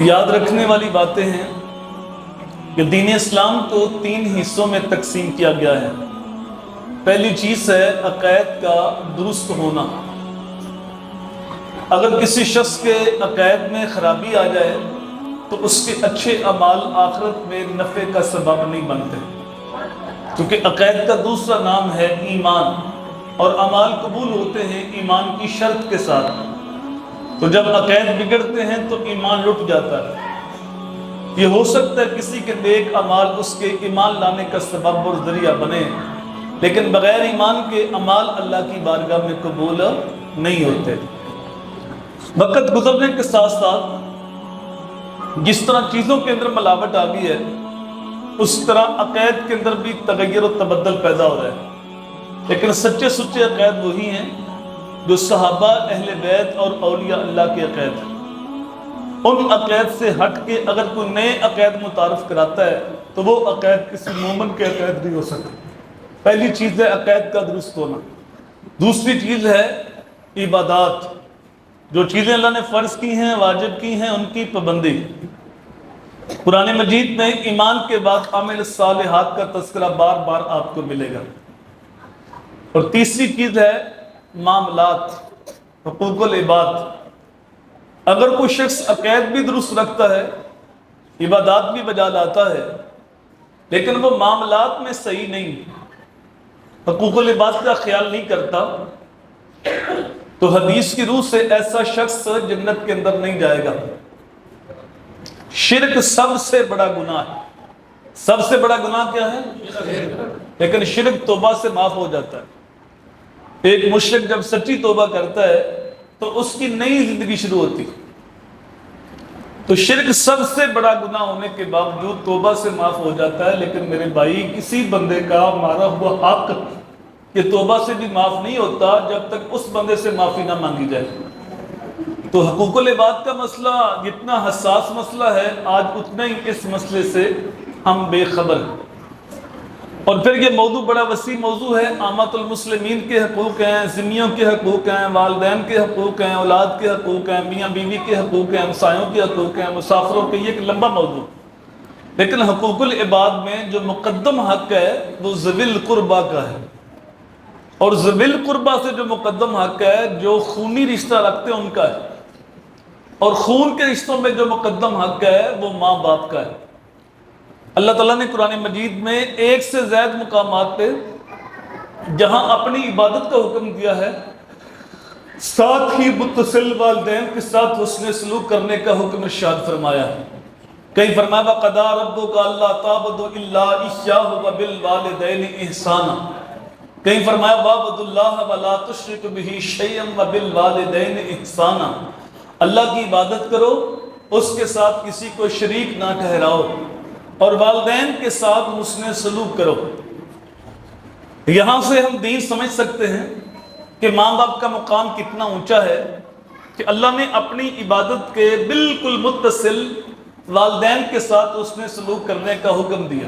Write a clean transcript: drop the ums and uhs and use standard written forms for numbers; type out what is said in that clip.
یاد رکھنے والی باتیں ہیں کہ دین اسلام کو 3 حصوں میں تقسیم کیا گیا ہے۔ پہلی چیز ہے عقائد کا درست ہونا۔ اگر کسی شخص کے عقائد میں خرابی آ جائے تو اس کے اچھے اعمال آخرت میں نفع کا سبب نہیں بنتے، کیونکہ عقائد کا دوسرا نام ہے ایمان، اور اعمال قبول ہوتے ہیں ایمان کی شرط کے ساتھ۔ تو جب عقائد بگڑتے ہیں تو ایمان لٹ جاتا ہے۔ یہ ہو سکتا ہے کسی کے نیک اعمال اس کے ایمان لانے کا سبب اور ذریعہ بنے، لیکن بغیر ایمان کے اعمال اللہ کی بارگاہ میں قبول نہیں ہوتے۔ وقت گزرنے کے ساتھ ساتھ جس طرح چیزوں کے اندر ملاوٹ آ گئی ہے، اس طرح عقائد کے اندر بھی تغیر و تبدل پیدا ہو رہا ہے۔ لیکن سچے سچے عقائد وہی ہیں جو صحابہ، اہل بیت اور اولیاء اللہ کے عقائد ہیں۔ ان عقائد سے ہٹ کے اگر کوئی نئے عقائد متعارف کراتا ہے تو وہ عقائد کسی مومن کے عقائد نہیں ہو سکتے۔ پہلی چیز ہے عقائد کا درست ہونا۔ دوسری چیز ہے عبادات، جو چیزیں اللہ نے فرض کی ہیں، واجب کی ہیں، ان کی پابندی۔ قرآن مجید میں ایمان کے بعد عمل صالحات کا تذکرہ بار بار آپ کو ملے گا۔ اور تیسری چیز ہے معاملات، حقوق العباد۔ اگر کوئی شخص عقائد بھی درست رکھتا ہے، عبادات بھی بجا لاتا ہے، لیکن وہ معاملات میں صحیح نہیں، حقوق العباد کا خیال نہیں کرتا، تو حدیث کی روح سے ایسا شخص جنت کے اندر نہیں جائے گا۔ شرک سب سے بڑا گناہ ہے۔ سب سے بڑا گناہ کیا ہے؟ لیکن شرک توبہ سے معاف ہو جاتا ہے۔ ایک مشرک جب سچی توبہ کرتا ہے تو اس کی نئی زندگی شروع ہوتی۔ تو شرک سب سے بڑا گناہ ہونے کے باوجود توبہ سے معاف ہو جاتا ہے، لیکن میرے بھائی کسی بندے کا مارا ہوا حق یہ توبہ سے بھی معاف نہیں ہوتا جب تک اس بندے سے معافی نہ مانگی جائے۔ تو حقوق العباد کا مسئلہ جتنا حساس مسئلہ ہے، آج اتنا ہی اس مسئلے سے ہم بے خبر ہیں۔ اور پھر یہ موضوع بڑا وسیع موضوع ہے۔ عامۃ المسلمین کے حقوق ہیں، ذمیوں کے حقوق ہیں، والدین کے حقوق ہیں، اولاد کے حقوق ہیں، میاں بیوی کے حقوق ہیں، ہمسایوں کے حقوق ہیں، مسافروں کے، یہ ایک لمبا موضوع۔ لیکن حقوق العباد میں جو مقدم حق ہے وہ ذوی القربیٰ کا ہے، اور ذوی القربیٰ سے جو مقدم حق ہے جو خونی رشتہ رکھتے ہیں ان کا ہے، اور خون کے رشتوں میں جو مقدم حق ہے وہ ماں باپ کا ہے۔ اللہ تعالیٰ نے قرآن مجید میں 1 سے زائد مقامات پہ جہاں اپنی عبادت کا حکم دیا ہے، ساتھ ہی متصل والدین کے ساتھ حسن سلوک کرنے کا حکم ارشاد فرمایا ہے۔ کہیں فرمایا وَقَضَىٰ رَبُّكَ أَلَّا تَعْبُدُوا إِلَّا إِيَّاهُ وَبِالْوَالِدَيْنِ إِحْسَانًا، کہیں فرمایا وَاعْبُدُوا اللَّهَ وَلَا تُشْرِكُوا بِهِ شَيْئًا وَبِالْوَالِدَيْنِ إِحْسَانًا، اللہ کی عبادت کرو، اس کے ساتھ کسی کو شریک نہ ٹھہراؤ، اور والدین کے ساتھ حسن سلوک کرو۔ یہاں سے ہم دین سمجھ سکتے ہیں کہ ماں باپ کا مقام کتنا اونچا ہے کہ اللہ نے اپنی عبادت کے بالکل متصل والدین کے ساتھ حسن سلوک کرنے کا حکم دیا۔